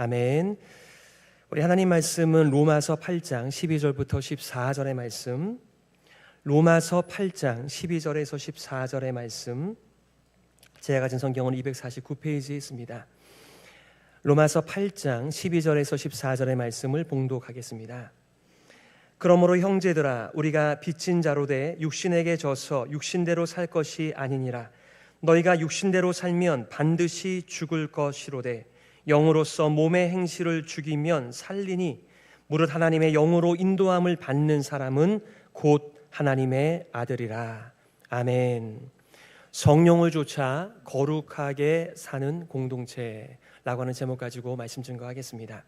아멘. 우리 하나님 말씀은 로마서 8장 12절부터 14절의 말씀, 로마서 8장 12절에서 14절의 말씀, 제가 가진 성경은 249페이지에 있습니다. 로마서 8장 12절에서 14절의 말씀을 봉독하겠습니다. 그러므로 형제들아, 우리가 빚진 자로 돼 육신에게 져서 육신대로 살 것이 아니니라. 너희가 육신대로 살면 반드시 죽을 것이로되 영으로서 몸의 행실을 죽이면 살리니 무릇 하나님의 영으로 인도함을 받는 사람은 곧 하나님의 아들이라. 아멘. 성령을 좇아 거룩하게 사는 공동체라고 하는 제목 가지고 말씀 증거하겠습니다.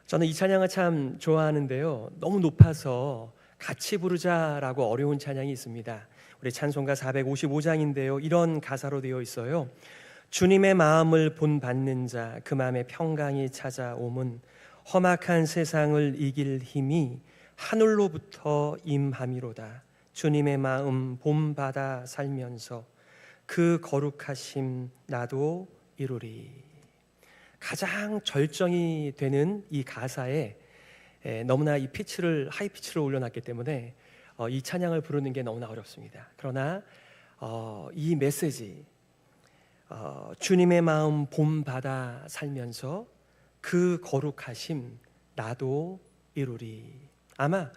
저는 이 찬양을 참 좋아하는데요, 너무 높아서 같이 부르자라고 어려운 찬양이 있습니다. 우리 찬송가 455장인데요 이런 가사로 되어 있어요. 주님의 마음을 본받는 자, 그 마음에 평강이 찾아옴은 험악한 세상을 이길 힘이 하늘로부터 임함이로다. 주님의 마음 본받아 살면서 그 거룩하심 나도 이루리. 가장 절정이 되는 이 가사에 너무나 이 하이 피치를 올려놨기 때문에 이 찬양을 부르는 게 너무나 어렵습니다. 그러나 이 메시지, 주님의 마음 본받아 살면서 그 거룩하심 나도 이루리. 아마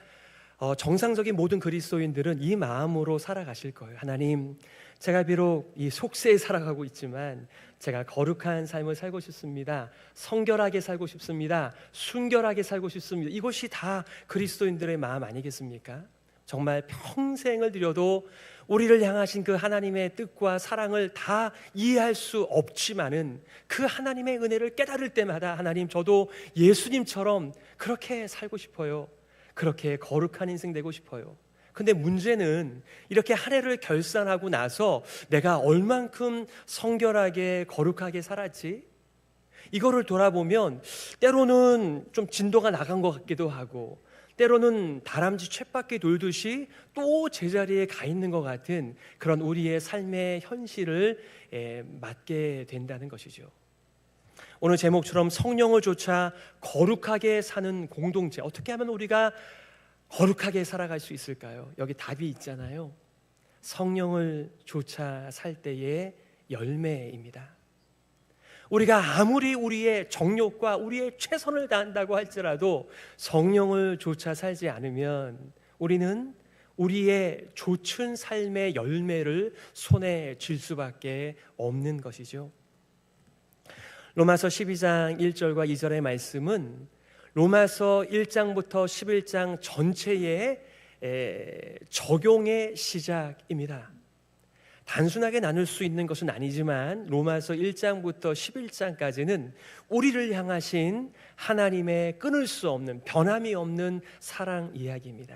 정상적인 모든 그리스도인들은 이 마음으로 살아가실 거예요. 하나님, 제가 비록 이 속세에 살아가고 있지만 제가 거룩한 삶을 살고 싶습니다. 성결하게 살고 싶습니다. 순결하게 살고 싶습니다. 이것이 다 그리스도인들의 마음 아니겠습니까? 정말 평생을 들여도 우리를 향하신 그 하나님의 뜻과 사랑을 다 이해할 수 없지만은 그 하나님의 은혜를 깨달을 때마다 하나님, 저도 예수님처럼 그렇게 살고 싶어요. 그렇게 거룩한 인생 되고 싶어요. 근데 문제는 이렇게 한 해를 결산하고 나서 내가 얼만큼 성결하게 거룩하게 살았지? 이거를 돌아보면 때로는 좀 진도가 나간 것 같기도 하고, 때로는 다람쥐 쳇바퀴 돌듯이 또 제자리에 가 있는 것 같은 그런 우리의 삶의 현실을 맞게 된다는 것이죠. 오늘 제목처럼 성령을 좇아 거룩하게 사는 공동체, 어떻게 하면 우리가 거룩하게 살아갈 수 있을까요? 여기 답이 있잖아요. 성령을 좇아 살 때의 열매입니다. 우리가 아무리 우리의 정욕과 우리의 최선을 다한다고 할지라도 성령을 좇아 살지 않으면 우리는 우리의 좇은 삶의 열매를 손에 쥘 수밖에 없는 것이죠. 로마서 12장 1절과 2절의 말씀은 로마서 1장부터 11장 전체의 적용의 시작입니다. 단순하게 나눌 수 있는 것은 아니지만 로마서 1장부터 11장까지는 우리를 향하신 하나님의 끊을 수 없는, 변함이 없는 사랑 이야기입니다.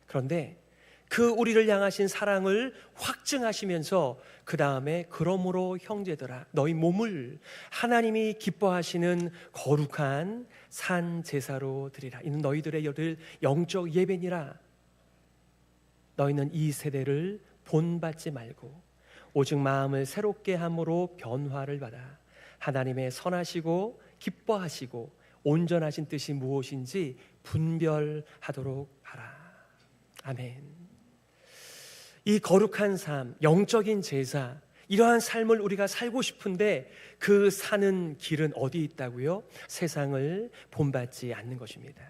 그런데 그 우리를 향하신 사랑을 확증하시면서 그 다음에 그러므로 형제들아, 너희 몸을 하나님이 기뻐하시는 거룩한 산 제사로 드리라. 이는 너희들의 영적 예배니라. 너희는 이 세대를 본받지 말고 오직 마음을 새롭게 함으로 변화를 받아 하나님의 선하시고 기뻐하시고 온전하신 뜻이 무엇인지 분별하도록 하라. 아멘. 이 거룩한 삶, 영적인 제사, 이러한 삶을 우리가 살고 싶은데 그 사는 길은 어디 있다고요? 세상을 본받지 않는 것입니다.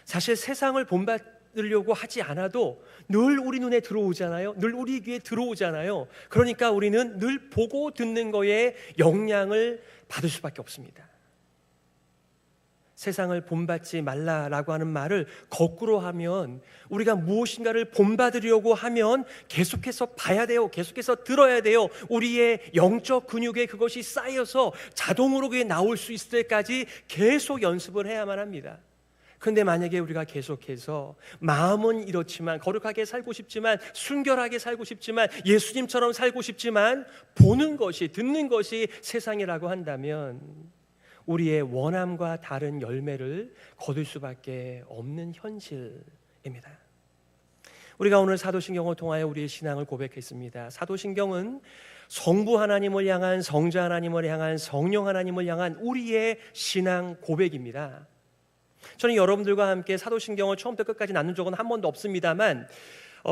사실 세상을 본받으려고 하지 않아도 늘 우리 눈에 들어오잖아요. 늘 우리 귀에 들어오잖아요. 그러니까 우리는 늘 보고 듣는 거에 영향을 받을 수밖에 없습니다. 세상을 본받지 말라라고 하는 말을 거꾸로 하면, 우리가 무엇인가를 본받으려고 하면 계속해서 봐야 돼요. 계속해서 들어야 돼요. 우리의 영적 근육에 그것이 쌓여서 자동으로 그게 나올 수 있을 때까지 계속 연습을 해야만 합니다. 그런데 만약에 우리가 계속해서 마음은 이렇지만, 거룩하게 살고 싶지만, 순결하게 살고 싶지만, 예수님처럼 살고 싶지만 보는 것이, 듣는 것이 세상이라고 한다면 우리의 원함과 다른 열매를 거둘 수밖에 없는 현실입니다. 우리가 오늘 사도신경을 통하여 우리의 신앙을 고백했습니다. 사도신경은 성부 하나님을 향한, 성자 하나님을 향한, 성령 하나님을 향한 우리의 신앙 고백입니다. 저는 여러분들과 함께 사도신경을 처음부터 끝까지 나눈 적은 한 번도 없습니다만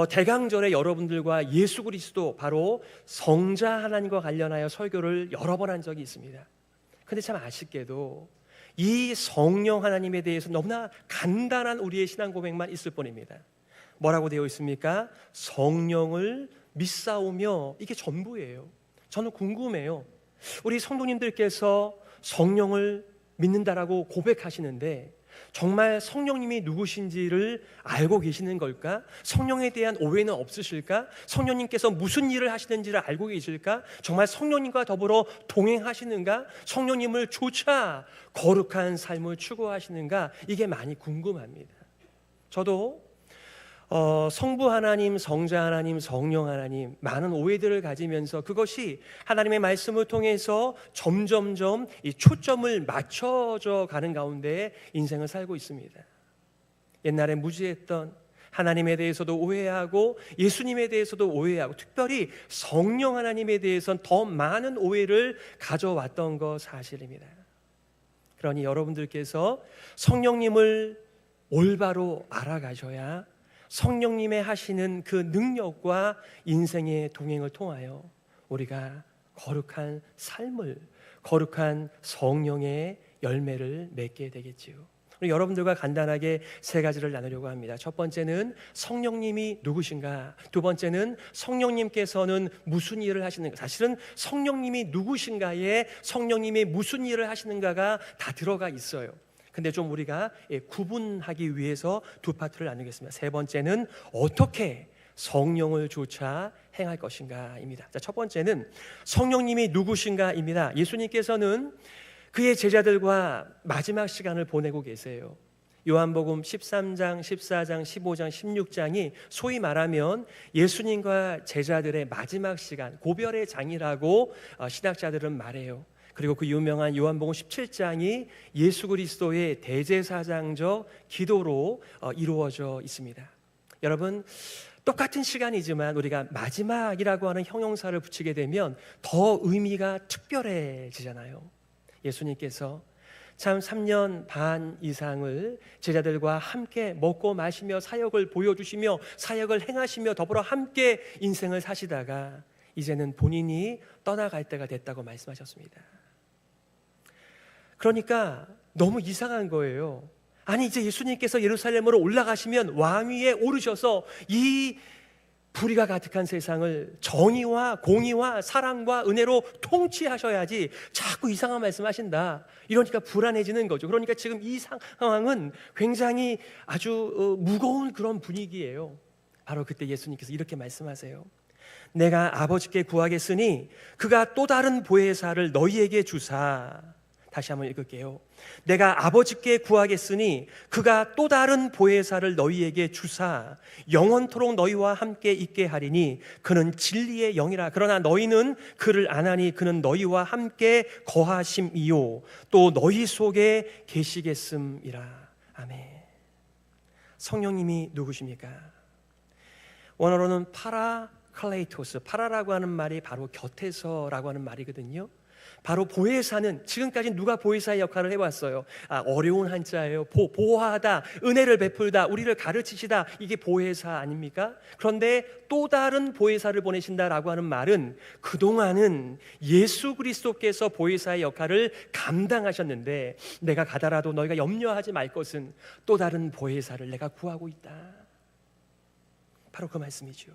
대강절에 여러분들과 예수 그리스도, 바로 성자 하나님과 관련하여 설교를 여러 번 한 적이 있습니다. 근데 참 아쉽게도 이 성령 하나님에 대해서 너무나 간단한 우리의 신앙 고백만 있을 뿐입니다. 뭐라고 되어 있습니까? 성령을 믿사오며, 이게 전부예요. 저는 궁금해요. 우리 성도님들께서 성령을 믿는다라고 고백하시는데 정말 성령님이 누구신지를 알고 계시는 걸까? 성령에 대한 오해는 없으실까? 성령님께서 무슨 일을 하시는지를 알고 계실까? 정말 성령님과 더불어 동행하시는가? 성령님을 조차 거룩한 삶을 추구하시는가? 이게 많이 궁금합니다. 저도 성부 하나님, 성자 하나님, 성령 하나님, 많은 오해들을 가지면서 그것이 하나님의 말씀을 통해서 점점점 이 초점을 맞춰져 가는 가운데 인생을 살고 있습니다. 옛날에 무지했던 하나님에 대해서도 오해하고 예수님에 대해서도 오해하고, 특별히 성령 하나님에 대해서는 더 많은 오해를 가져왔던 거 사실입니다. 그러니 여러분들께서 성령님을 올바로 알아가셔야 성령님의 하시는 그 능력과 인생의 동행을 통하여 우리가 거룩한 삶을, 거룩한 성령의 열매를 맺게 되겠지요. 여러분들과 간단하게 세 가지를 나누려고 합니다. 첫 번째는 성령님이 누구신가? 두 번째는 성령님께서는 무슨 일을 하시는가? 사실은 성령님이 누구신가에 성령님이 무슨 일을 하시는가가 다 들어가 있어요. 근데 좀 우리가 구분하기 위해서 두 파트를 나누겠습니다. 세 번째는 어떻게 성령을 조차 행할 것인가입니다. 자, 첫 번째는 성령님이 누구신가입니다. 예수님께서는 그의 제자들과 마지막 시간을 보내고 계세요. 요한복음 13장, 14장, 15장, 16장이 소위 말하면 예수님과 제자들의 마지막 시간, 고별의 장이라고 신학자들은 말해요. 그리고 그 유명한 요한복음 17장이 예수 그리스도의 대제사장적 기도로 이루어져 있습니다. 여러분, 똑같은 시간이지만 우리가 마지막이라고 하는 형용사를 붙이게 되면 더 의미가 특별해지잖아요. 예수님께서 참 3년 반 이상을 제자들과 함께 먹고 마시며 사역을 보여주시며 사역을 행하시며 더불어 함께 인생을 사시다가 이제는 본인이 떠나갈 때가 됐다고 말씀하셨습니다. 그러니까 너무 이상한 거예요. 아니, 이제 예수님께서 예루살렘으로 올라가시면 왕위에 오르셔서 이 불의가 가득한 세상을 정의와 공의와 사랑과 은혜로 통치하셔야지 자꾸 이상한 말씀하신다. 이러니까 불안해지는 거죠. 그러니까 지금 이 상황은 굉장히 아주 무거운 그런 분위기예요. 바로 그때 예수님께서 이렇게 말씀하세요. 내가 아버지께 구하겠으니 그가 또 다른 보혜사를 너희에게 주사. 다시 한번 읽을게요. 내가 아버지께 구하겠으니 그가 또 다른 보혜사를 너희에게 주사 영원토록 너희와 함께 있게 하리니 그는 진리의 영이라. 그러나 너희는 그를 안 하니 그는 너희와 함께 거하심이요 또 너희 속에 계시겠음이라. 아멘. 성령님이 누구십니까? 원어로는 파라클레이토스, 파라라고 하는 말이 바로 곁에서라고 하는 말이거든요. 바로 보혜사는, 지금까지 누가 보혜사의 역할을 해왔어요? 어려운 한자예요. 보호하다, 은혜를 베풀다, 우리를 가르치시다, 이게 보혜사 아닙니까? 그런데 또 다른 보혜사를 보내신다라고 하는 말은 그동안은 예수 그리스도께서 보혜사의 역할을 감당하셨는데 내가 가더라도 너희가 염려하지 말 것은 또 다른 보혜사를 내가 구하고 있다. 바로 그 말씀이죠.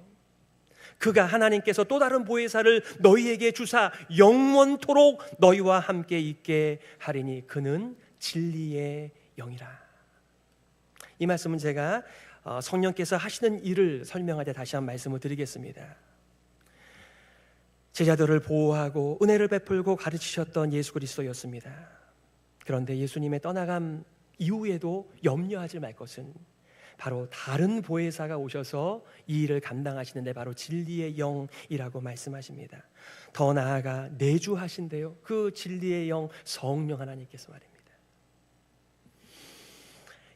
그가, 하나님께서 또 다른 보혜사를 너희에게 주사 영원토록 너희와 함께 있게 하리니 그는 진리의 영이라. 이 말씀은 제가 성령께서 하시는 일을 설명할 때 다시 한 말씀을 드리겠습니다. 제자들을 보호하고 은혜를 베풀고 가르치셨던 예수 그리스도였습니다. 그런데 예수님의 떠나감 이후에도 염려하지 말 것은 바로 다른 보혜사가 오셔서 이 일을 감당하시는데 바로 진리의 영이라고 말씀하십니다. 더 나아가 내주하신대요. 그 진리의 영 성령 하나님께서 말입니다.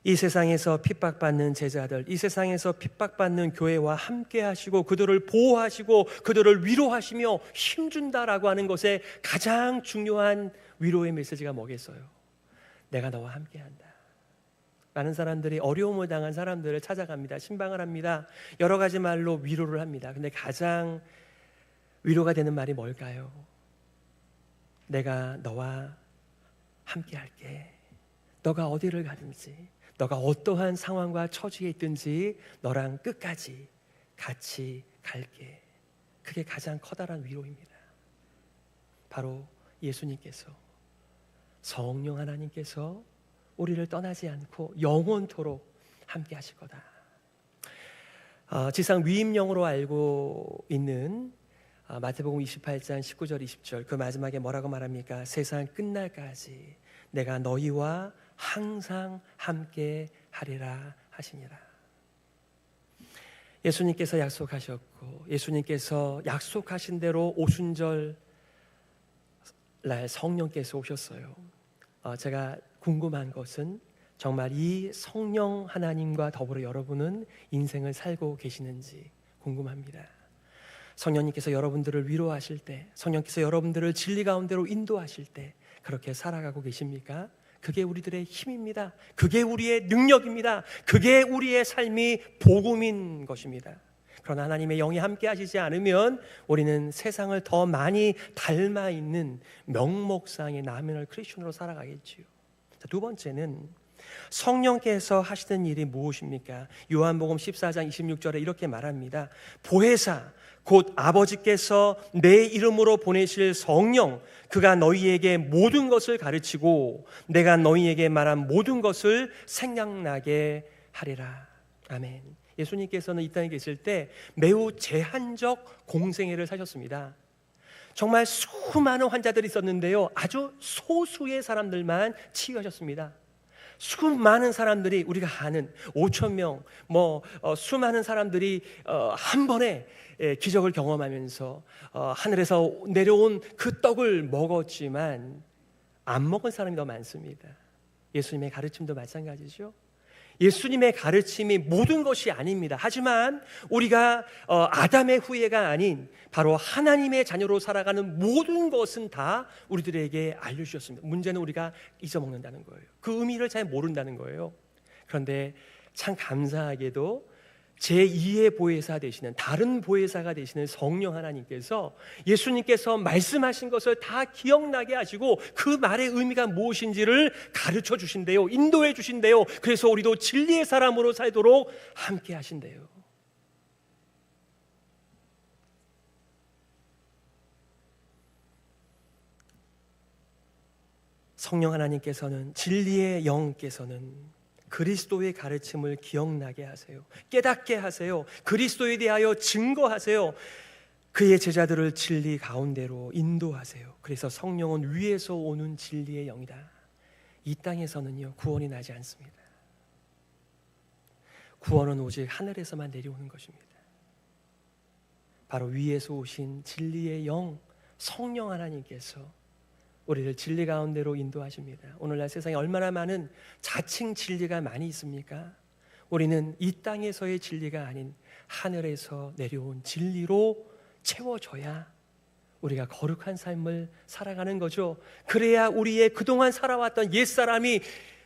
이 세상에서 핍박받는 제자들, 이 세상에서 픽박받는 교회와 함께 하시고 그들을 보호하시고 그들을 위로하시며 힘준다라고 하는 것에 가장 중요한 위로의 메시지가 뭐겠어요? 내가 너와 함께한다. 많은 사람들이 어려움을 당한 사람들을 찾아갑니다. 신방을 합니다. 여러 가지 말로 위로를 합니다. 근데 가장 위로가 되는 말이 뭘까요? 내가 너와 함께할게. 너가 어디를 가든지, 너가 어떠한 상황과 처지에 있든지 너랑 끝까지 같이 갈게. 그게 가장 커다란 위로입니다. 바로 예수님께서, 성령 하나님께서 우리를 떠나지 않고 영원토록 함께 하실 거다. 지상 위임령으로 알고 있는 마태복음 28장 19절 20절, 그 마지막에 뭐라고 말합니까? 세상 끝날까지 내가 너희와 항상 함께 하리라 하시니라. 예수님께서 약속하셨고 예수님께서 약속하신 대로 오순절 날 성령께서 오셨어요. 제가 궁금한 것은 정말 이 성령 하나님과 더불어 여러분은 인생을 살고 계시는지 궁금합니다. 성령님께서 여러분들을 위로하실 때, 성령께서 여러분들을 진리 가운데로 인도하실 때 그렇게 살아가고 계십니까? 그게 우리들의 힘입니다. 그게 우리의 능력입니다. 그게 우리의 삶이 복음인 것입니다. 그러나 하나님의 영이 함께 하시지 않으면 우리는 세상을 더 많이 닮아 있는 명목상의 나미널 크리스천으로 살아가겠지요. 두 번째는 성령께서 하시는 일이 무엇입니까? 요한복음 14장 26절에 이렇게 말합니다. 보혜사 곧 아버지께서 내 이름으로 보내실 성령, 그가 너희에게 모든 것을 가르치고 내가 너희에게 말한 모든 것을 생각나게 하리라. 아멘. 예수님께서는 이 땅에 계실 때 매우 제한적 공생애를 사셨습니다. 정말 수많은 환자들이 있었는데요, 아주 소수의 사람들만 치유하셨습니다. 수많은 사람들이, 우리가 아는 5천 명, 수많은 사람들이 한 번에 기적을 경험하면서 하늘에서 내려온 그 떡을 먹었지만 안 먹은 사람이 더 많습니다. 예수님의 가르침도 마찬가지죠. 예수님의 가르침이 모든 것이 아닙니다. 하지만 우리가 아담의 후예가 아닌 바로 하나님의 자녀로 살아가는 모든 것은 다 우리들에게 알려주셨습니다. 문제는 우리가 잊어먹는다는 거예요. 그 의미를 잘 모른다는 거예요. 그런데 참 감사하게도 제2의 보혜사 되시는, 다른 보혜사가 되시는 성령 하나님께서 예수님께서 말씀하신 것을 다 기억나게 하시고 그 말의 의미가 무엇인지를 가르쳐 주신대요. 인도해 주신대요. 그래서 우리도 진리의 사람으로 살도록 함께 하신대요. 성령 하나님께서는, 진리의 영께서는 그리스도의 가르침을 기억나게 하세요. 깨닫게 하세요. 그리스도에 대하여 증거하세요. 그의 제자들을 진리 가운데로 인도하세요. 그래서 성령은 위에서 오는 진리의 영이다. 이 땅에서는요, 구원이 나지 않습니다. 구원은 오직 하늘에서만 내려오는 것입니다. 바로 위에서 오신 진리의 영, 성령 하나님께서 우리를 진리 가운데로 인도하십니다. 오늘날 세상에 얼마나 많은 자칭 진리가 많이 있습니까? 우리는 이 땅에서의 진리가 아닌 하늘에서 내려온 진리로 채워져야 우리가 거룩한 삶을 살아가는 거죠. 그래야 우리의 그동안 살아왔던 옛사람이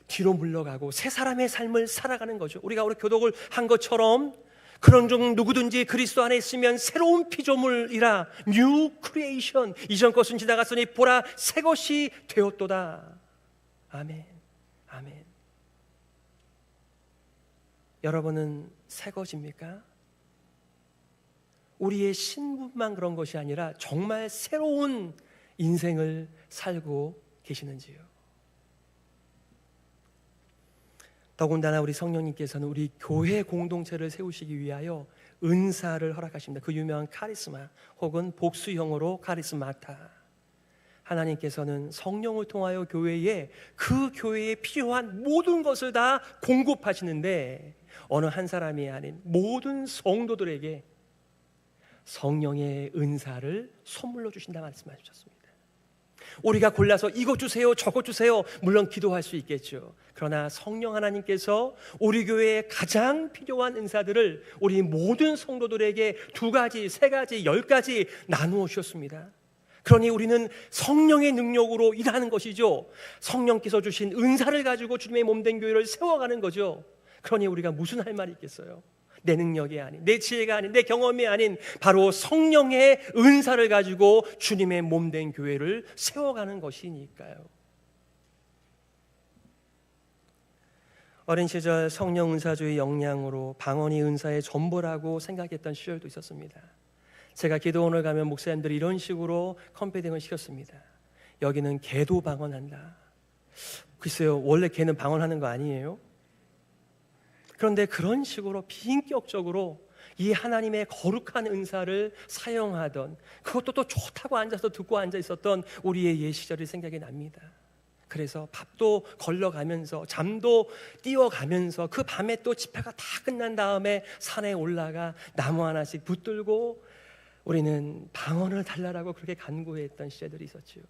뒤로 물러가고 새 사람의 삶을 살아가는 거죠. 우리가 우리 교독을 한 것처럼 그런 종 누구든지 그리스도 안에 있으면 새로운 피조물이라, 뉴 크리에이션, 이전 것은 지나갔으니 보라 새 것이 되었도다. 아멘. 아멘. 여러분은 새 것입니까? 우리의 신분만 그런 것이 아니라 정말 새로운 인생을 살고 계시는지요? 더군다나 우리 성령님께서는 우리 교회 공동체를 세우시기 위하여 은사를 허락하십니다. 그 유명한 카리스마, 혹은 복수형어로 카리스마타. 하나님께서는 성령을 통하여 교회에, 그 교회에 필요한 모든 것을 다 공급하시는데 어느 한 사람이 아닌 모든 성도들에게 성령의 은사를 선물로 주신다 말씀하셨습니다. 우리가 골라서 이것 주세요, 저것 주세요, 물론 기도할 수 있겠죠. 그러나 성령 하나님께서 우리 교회에 가장 필요한 은사들을 우리 모든 성도들에게 2가지, 3가지, 10가지 나누어 주셨습니다. 그러니 우리는 성령의 능력으로 일하는 것이죠. 성령께서 주신 은사를 가지고 주님의 몸된 교회를 세워가는 거죠. 그러니 우리가 무슨 할 말이 있겠어요? 내 능력이 아닌, 내 지혜가 아닌, 내 경험이 아닌 바로 성령의 은사를 가지고 주님의 몸된 교회를 세워가는 것이니까요. 어린 시절 성령 은사주의 역량으로 방언이 은사의 전부라고 생각했던 시절도 있었습니다. 제가 기도원을 가면 목사님들이 이런 식으로 컴패딩을 시켰습니다. 여기는 개도 방언한다. 글쎄요, 원래 개는 방언하는 거 아니에요? 그런데 그런 식으로 비인격적으로 이 하나님의 거룩한 은사를 사용하던, 그것도 또 좋다고 앉아서 듣고 앉아 있었던 우리의 옛 시절이 생각이 납니다. 그래서 밥도 걸러가면서 잠도 뛰어가면서 그 밤에 또 집회가 다 끝난 다음에 산에 올라가 나무 하나씩 붙들고 우리는 방언을 달라라고 그렇게 간구했던 시절들이 있었죠.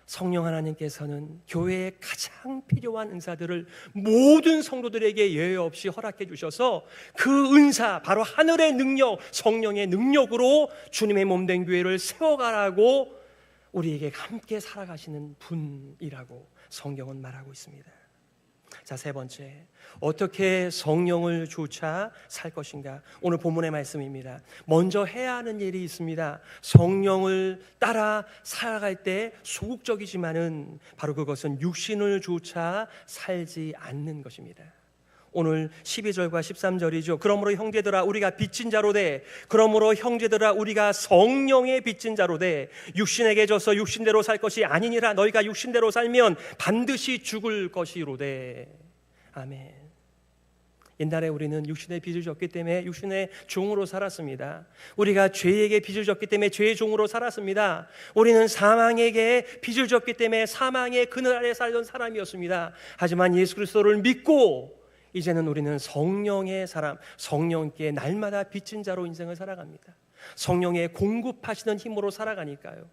성령 하나님께서는 교회에 가장 필요한 은사들을 모든 성도들에게 예외 없이 허락해 주셔서 그 은사, 바로 하늘의 능력, 성령의 능력으로 주님의 몸된 교회를 세워가라고 우리에게 함께 살아가시는 분이라고 성경은 말하고 있습니다. 자, 3번째, 어떻게 성령을 쫓아 살 것인가? 오늘 본문의 말씀입니다. 먼저 해야 하는 일이 있습니다. 성령을 따라 살아갈 때 소극적이지만은 바로 그것은 육신을 쫓아 살지 않는 것입니다. 오늘 12절과 13절이죠. 그러므로 형제들아 우리가 빚진 자로 돼, 그러므로 형제들아 우리가 성령의 빚진 자로 돼 육신에게 져서 육신대로 살 것이 아니니라. 너희가 육신대로 살면 반드시 죽을 것이로되. 아멘. 옛날에 우리는 육신의 빚을 졌기 때문에 육신의 종으로 살았습니다. 우리가 죄에게 빚을 졌기 때문에 죄의 종으로 살았습니다. 우리는 사망에게 빚을 졌기 때문에 사망의 그늘 아래 살던 사람이었습니다. 하지만 예수 그리스도를 믿고 이제는 우리는 성령의 사람, 성령께 날마다 빚진 자로 인생을 살아갑니다. 성령의 공급하시는 힘으로 살아가니까요.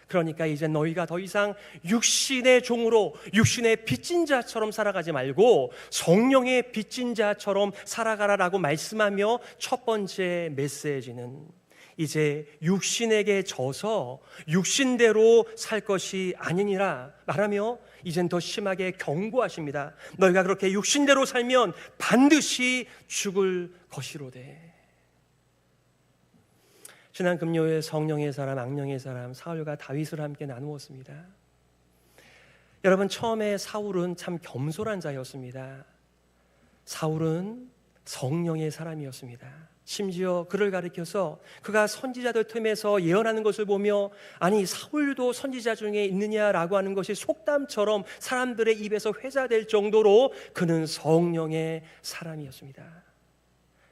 그러니까 이제 너희가 더 이상 육신의 종으로, 육신의 빚진 자처럼 살아가지 말고 성령의 빚진 자처럼 살아가라라고 말씀하며 첫 번째 메시지는 이제 육신에게 져서 육신대로 살 것이 아니니라 말하며 이젠 더 심하게 경고하십니다. 너희가 그렇게 육신대로 살면 반드시 죽을 것이로되. 지난 금요일 성령의 사람, 악령의 사람, 사울과 다윗을 함께 나누었습니다. 여러분, 처음에 사울은 참 겸손한 자였습니다. 사울은 성령의 사람이었습니다. 심지어 그를 가리켜서 그가 선지자들 틈에서 예언하는 것을 보며 아니 사울도 선지자 중에 있느냐라고 하는 것이 속담처럼 사람들의 입에서 회자될 정도로 그는 성령의 사람이었습니다.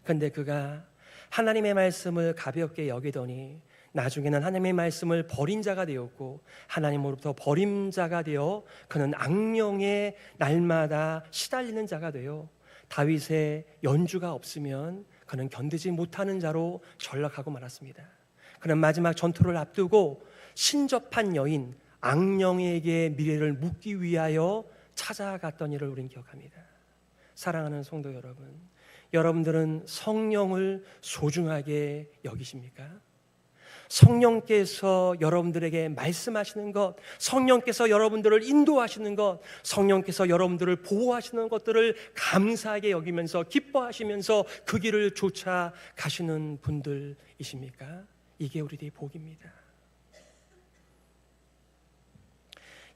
그런데 그가 하나님의 말씀을 가볍게 여기더니 나중에는 하나님의 말씀을 버린 자가 되었고 하나님으로부터 버림자가 되어 그는 악령의 날마다 시달리는 자가 되어 다윗의 연주가 없으면 그는 견디지 못하는 자로 전락하고 말았습니다. 그는 마지막 전투를 앞두고 신접한 여인 악령에게 미래를 묻기 위하여 찾아갔던 일을 우리는 기억합니다. 사랑하는 성도 여러분, 여러분들은 성령을 소중하게 여기십니까? 성령께서 여러분들에게 말씀하시는 것, 성령께서 여러분들을 인도하시는 것, 성령께서 여러분들을 보호하시는 것들을 감사하게 여기면서 기뻐하시면서 그 길을 쫓아 가시는 분들이십니까? 이게 우리들의 복입니다.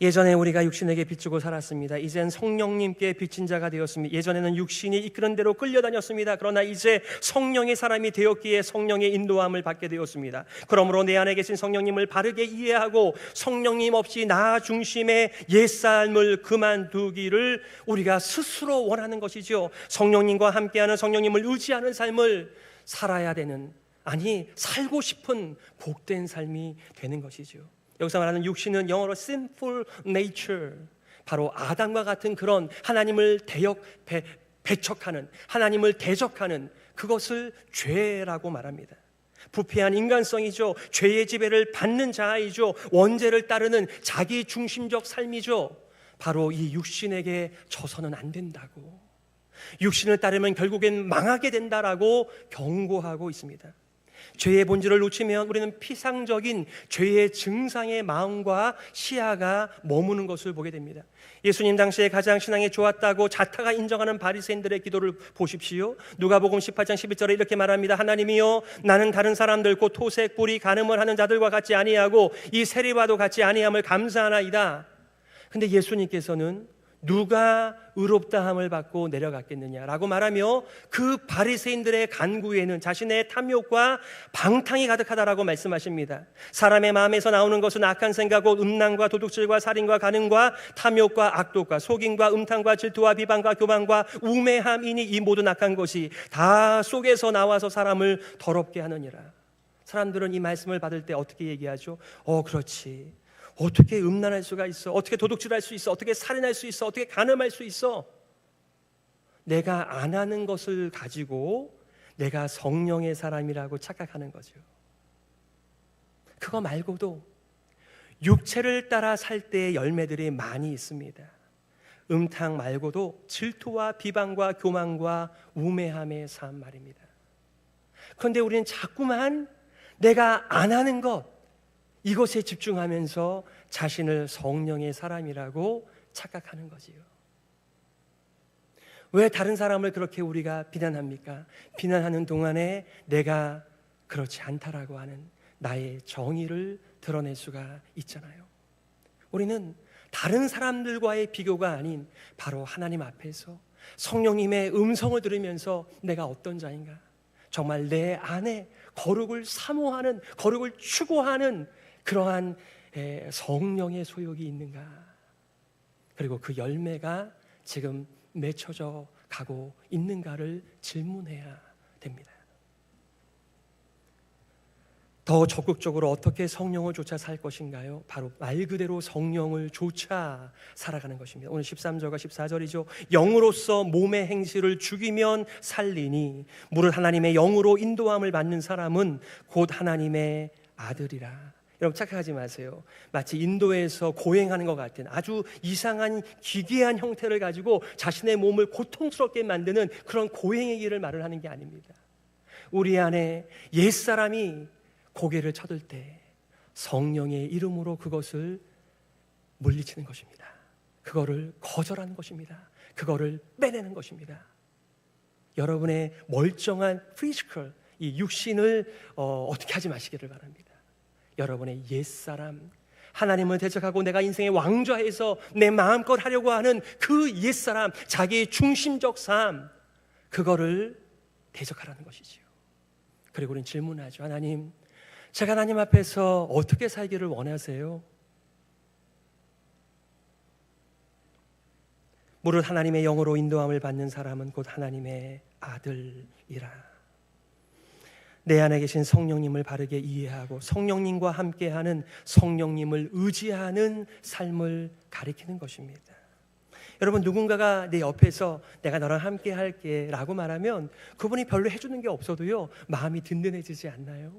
예전에 우리가 육신에게 빚지고 살았습니다. 이젠 성령님께 빚진 자가 되었습니다. 예전에는 육신이 이끄는 대로 끌려다녔습니다. 그러나 이제 성령의 사람이 되었기에 성령의 인도함을 받게 되었습니다. 그러므로 내 안에 계신 성령님을 바르게 이해하고 성령님 없이 나 중심의 옛삶을 그만두기를 우리가 스스로 원하는 것이죠. 성령님과 함께하는, 성령님을 의지하는 삶을 살아야 되는, 아니 살고 싶은 복된 삶이 되는 것이죠. 여기서 말하는 육신은 영어로 sinful nature, 바로 아담과 같은 그런 하나님을 배척하는, 하나님을 대적하는 그것을 죄라고 말합니다. 부패한 인간성이죠. 죄의 지배를 받는 자아이죠. 원죄를 따르는 자기 중심적 삶이죠. 바로 이 육신에게 져서는 안 된다고, 육신을 따르면 결국엔 망하게 된다라고 경고하고 있습니다. 죄의 본질을 놓치면 우리는 피상적인 죄의 증상의 마음과 시야가 머무는 것을 보게 됩니다. 예수님 당시에 가장 신앙이 좋았다고 자타가 인정하는 바리새인들의 기도를 보십시오. 누가복음 18장 11절에 이렇게 말합니다. 하나님이여, 나는 다른 사람들 곧 토색, 뿌리, 간음을 하는 자들과 같지 아니하고 이 세리와도 같지 아니함을 감사하나이다. 근데 예수님께서는 누가 의롭다함을 받고 내려갔겠느냐라고 말하며 그 바리새인들의 간구에는 자신의 탐욕과 방탕이 가득하다라고 말씀하십니다. 사람의 마음에서 나오는 것은 악한 생각, 곧 음란과 도둑질과 살인과 간음과 탐욕과 악독과 속임과 음탕과 질투와 비방과 교만과 우매함이니 이 모든 악한 것이 다 속에서 나와서 사람을 더럽게 하느니라. 사람들은 이 말씀을 받을 때 어떻게 얘기하죠? 그렇지, 어떻게 음란할 수가 있어? 어떻게 도둑질할 수 있어? 어떻게 살인할 수 있어? 어떻게 간음할 수 있어? 내가 안 하는 것을 가지고 내가 성령의 사람이라고 착각하는 거죠. 그거 말고도 육체를 따라 살 때의 열매들이 많이 있습니다. 음탕 말고도 질투와 비방과 교만과 우매함의 삶 말입니다. 그런데 우리는 자꾸만 내가 안 하는 것, 이것에 집중하면서 자신을 성령의 사람이라고 착각하는 거지요. 왜 다른 사람을 그렇게 우리가 비난합니까? 비난하는 동안에 내가 그렇지 않다라고 하는 나의 정의를 드러낼 수가 있잖아요. 우리는 다른 사람들과의 비교가 아닌 바로 하나님 앞에서 성령님의 음성을 들으면서 내가 어떤 자인가, 정말 내 안에 거룩을 사모하는, 거룩을 추구하는 그러한 성령의 소욕이 있는가, 그리고 그 열매가 지금 맺혀져 가고 있는가를 질문해야 됩니다. 더 적극적으로 어떻게 성령을 쫓아 살 것인가요? 바로 말 그대로 성령을 쫓아 살아가는 것입니다. 오늘 13절과 14절이죠. 영으로서 몸의 행실을 죽이면 살리니 무릇 하나님의 영으로 인도함을 받는 사람은 곧 하나님의 아들이라. 여러분 착각하지 마세요. 마치 인도에서 고행하는 것 같은 아주 이상한 기괴한 형태를 가지고 자신의 몸을 고통스럽게 만드는 그런 고행의 길을 말을 하는 게 아닙니다. 우리 안에 옛사람이 고개를 쳐들 때 성령의 이름으로 그것을 물리치는 것입니다. 그거를 거절하는 것입니다. 그거를 빼내는 것입니다. 여러분의 멀쩡한 피지컬, 이 육신을 어떻게 하지 마시기를 바랍니다. 여러분의 옛사람, 하나님을 대적하고 내가 인생의 왕좌에서 내 마음껏 하려고 하는 그 옛사람, 자기의 중심적 삶, 그거를 대적하라는 것이지요. 그리고 우리는 질문하죠. 하나님, 제가 하나님 앞에서 어떻게 살기를 원하세요? 무릇 하나님의 영으로 인도함을 받는 사람은 곧 하나님의 아들이라. 내 안에 계신 성령님을 바르게 이해하고 성령님과 함께하는, 성령님을 의지하는 삶을 가리키는 것입니다. 여러분, 누군가가 내 옆에서 내가 너랑 함께 할게 라고 말하면 그분이 별로 해주는 게 없어도요 마음이 든든해지지 않나요?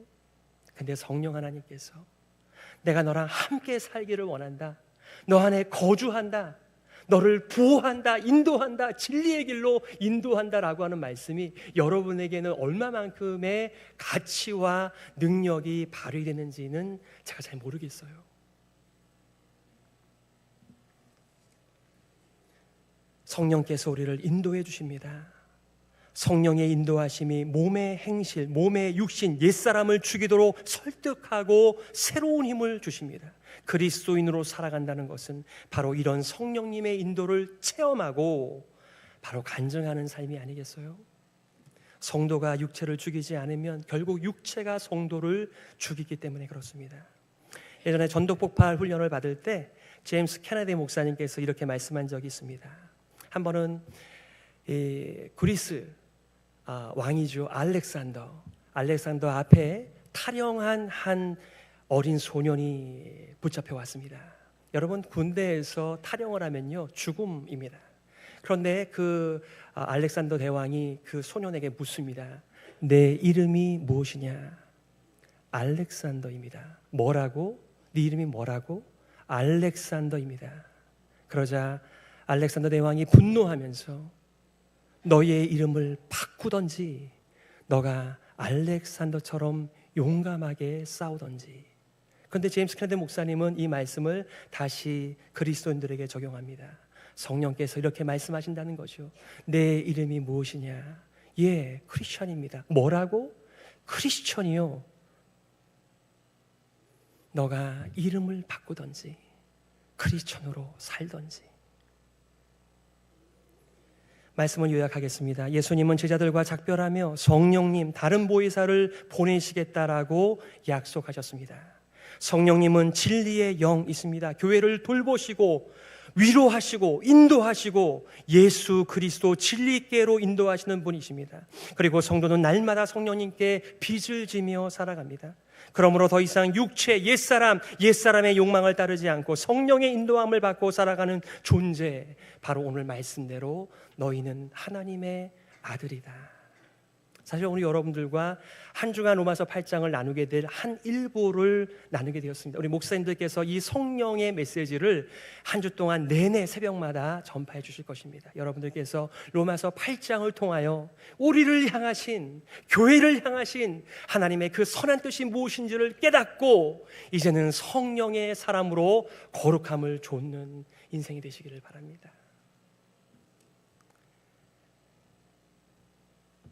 근데 성령 하나님께서 내가 너랑 함께 살기를 원한다, 너 안에 거주한다, 너를 보호한다, 인도한다, 진리의 길로 인도한다라고 하는 말씀이 여러분에게는 얼마만큼의 가치와 능력이 발휘되는지는 제가 잘 모르겠어요. 성령께서 우리를 인도해 주십니다. 성령의 인도하심이 몸의 행실, 몸의 육신, 옛사람을 죽이도록 설득하고 새로운 힘을 주십니다. 그리스도인으로 살아간다는 것은 바로 이런 성령님의 인도를 체험하고 바로 간증하는 삶이 아니겠어요? 성도가 육체를 죽이지 않으면 결국 육체가 성도를 죽이기 때문에 그렇습니다. 예전에 전독폭발 훈련을 받을 때 제임스 케네디 목사님께서 이렇게 말씀한 적이 있습니다. 한 번은 그리스 왕이죠, 알렉산더 앞에 탈영한 한 어린 소년이 붙잡혀 왔습니다. 여러분, 군대에서 탈영을 하면요 죽음입니다. 그런데 그 알렉산더 대왕이 그 소년에게 묻습니다. 내 이름이 무엇이냐? 알렉산더입니다. 뭐라고? 네 이름이 뭐라고? 알렉산더입니다. 그러자 알렉산더 대왕이 분노하면서 너의 이름을 바꾸던지 너가 알렉산더처럼 용감하게 싸우던지. 그런데 제임스 캔디 목사님은 이 말씀을 다시 그리스도인들에게 적용합니다. 성령께서 이렇게 말씀하신다는 거죠. 내 이름이 무엇이냐? 예, 크리스천입니다. 뭐라고? 크리스천이요. 너가 이름을 바꾸던지 크리스천으로 살던지. 말씀을 요약하겠습니다. 예수님은 제자들과 작별하며 성령님, 다른 보혜사를 보내시겠다라고 약속하셨습니다. 성령님은 진리의 영이십니다. 교회를 돌보시고 위로하시고 인도하시고 예수 그리스도 진리께로 인도하시는 분이십니다. 그리고 성도는 날마다 성령님께 빚을 지며 살아갑니다. 그러므로 더 이상 육체, 옛사람의 욕망을 따르지 않고 성령의 인도함을 받고 살아가는 존재, 바로 오늘 말씀대로 너희는 하나님의 아들이다. 사실 오늘 여러분들과 한 주간 로마서 8장을 나누게 될 한 일부를 나누게 되었습니다. 우리 목사님들께서 이 성령의 메시지를 한 주 동안 내내 새벽마다 전파해 주실 것입니다. 여러분들께서 로마서 8장을 통하여 우리를 향하신, 교회를 향하신 하나님의 그 선한 뜻이 무엇인지를 깨닫고 이제는 성령의 사람으로 거룩함을 좇는 인생이 되시기를 바랍니다.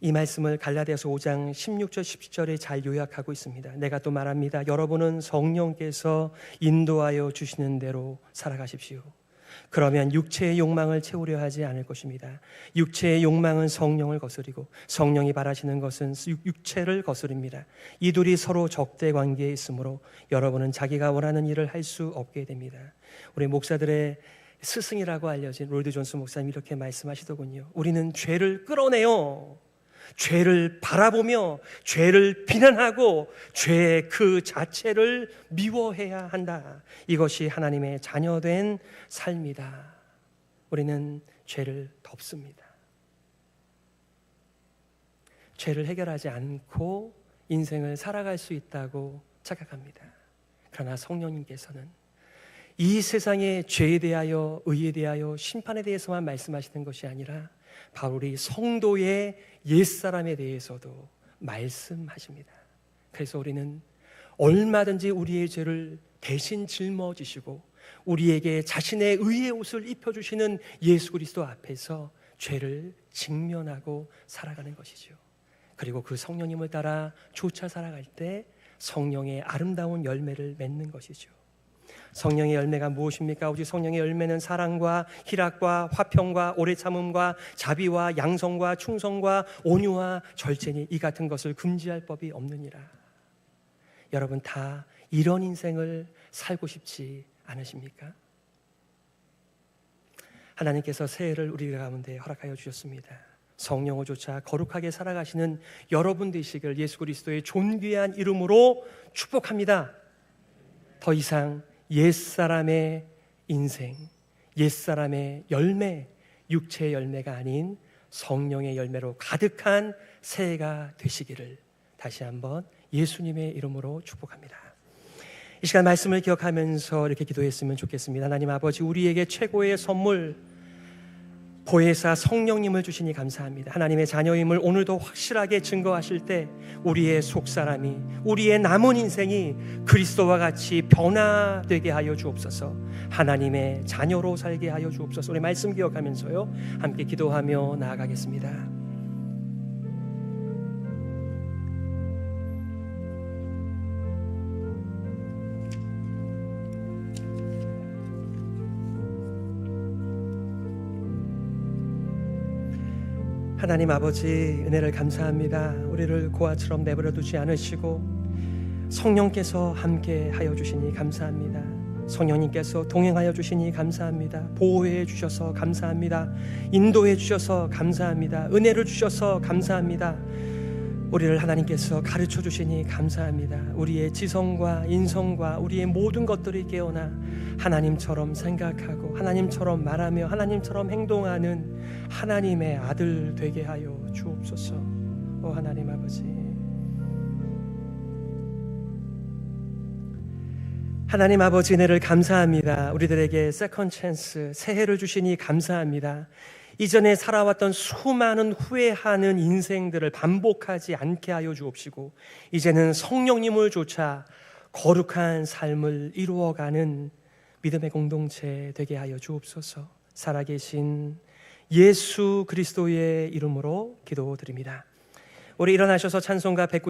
이 말씀을 갈라디아서 5장 16절 17절에 잘 요약하고 있습니다. 내가 또 말합니다. 여러분은 성령께서 인도하여 주시는 대로 살아가십시오. 그러면 육체의 욕망을 채우려 하지 않을 것입니다. 육체의 욕망은 성령을 거스리고 성령이 바라시는 것은 육체를 거스립니다. 이 둘이 서로 적대 관계에 있으므로 여러분은 자기가 원하는 일을 할 수 없게 됩니다. 우리 목사들의 스승이라고 알려진 로이드 존스 목사님이 이렇게 말씀하시더군요. 우리는 죄를 끌어내요. 죄를 바라보며 죄를 비난하고 죄 그 자체를 미워해야 한다. 이것이 하나님의 자녀된 삶이다. 우리는 죄를 덮습니다. 죄를 해결하지 않고 인생을 살아갈 수 있다고 착각합니다. 그러나 성령님께서는 이 세상의 죄에 대하여, 의에 대하여, 심판에 대해서만 말씀하시는 것이 아니라 바로 우리 성도의 옛사람에 대해서도 말씀하십니다. 그래서 우리는 얼마든지 우리의 죄를 대신 짊어지시고 우리에게 자신의 의의 옷을 입혀주시는 예수 그리스도 앞에서 죄를 직면하고 살아가는 것이죠. 그리고 그 성령님을 따라 쫓아 살아갈 때 성령의 아름다운 열매를 맺는 것이죠. 성령의 열매가 무엇입니까? 오직 성령의 열매는 사랑과 희락과 화평과 오래 참음과 자비와 양성과 충성과 온유와 절제니 이 같은 것을 금지할 법이 없느니라. 여러분 다 이런 인생을 살고 싶지 않으십니까? 하나님께서 새해를 우리 가운데 허락하여 주셨습니다. 성령을 쫓아 거룩하게 살아가시는 여러분 되시길 예수 그리스도의 존귀한 이름으로 축복합니다. 더 이상 옛사람의 인생, 옛사람의 열매, 육체의 열매가 아닌 성령의 열매로 가득한 새해가 되시기를 다시 한번 예수님의 이름으로 축복합니다. 이 시간 말씀을 기억하면서 이렇게 기도했으면 좋겠습니다. 하나님 아버지, 우리에게 최고의 선물 보혜사 성령님을 주시니 감사합니다. 하나님의 자녀임을 오늘도 확실하게 증거하실 때 우리의 속사람이, 우리의 남은 인생이 그리스도와 같이 변화되게 하여 주옵소서. 하나님의 자녀로 살게 하여 주옵소서. 우리 말씀 기억하면서요 함께 기도하며 나아가겠습니다. 하나님 아버지, 은혜를 감사합니다. 우리를 고아처럼 내버려 두지 않으시고 성령께서 함께 하여 주시니 감사합니다. 성령님께서 동행하여 주시니 감사합니다. 보호해 주셔서 감사합니다. 인도해 주셔서 감사합니다. 은혜를 주셔서 감사합니다. 우리를 하나님께서 가르쳐 주시니 감사합니다. 우리의 지성과 인성과 우리의 모든 것들이 깨어나 하나님처럼 생각하고 하나님처럼 말하며 하나님처럼 행동하는 하나님의 아들 되게 하여 주옵소서. 오 하나님 아버지, 하나님 아버지 은혜를 감사합니다. 우리들에게 세컨 찬스, 새해를 주시니 감사합니다. 이전에 살아왔던 수많은 후회하는 인생들을 반복하지 않게 하여 주옵시고, 이제는 성령님을 쫓아 거룩한 삶을 이루어가는 믿음의 공동체 되게 하여 주옵소서. 살아계신 예수 그리스도의 이름으로 기도드립니다. 우리 일어나셔서 찬송가 109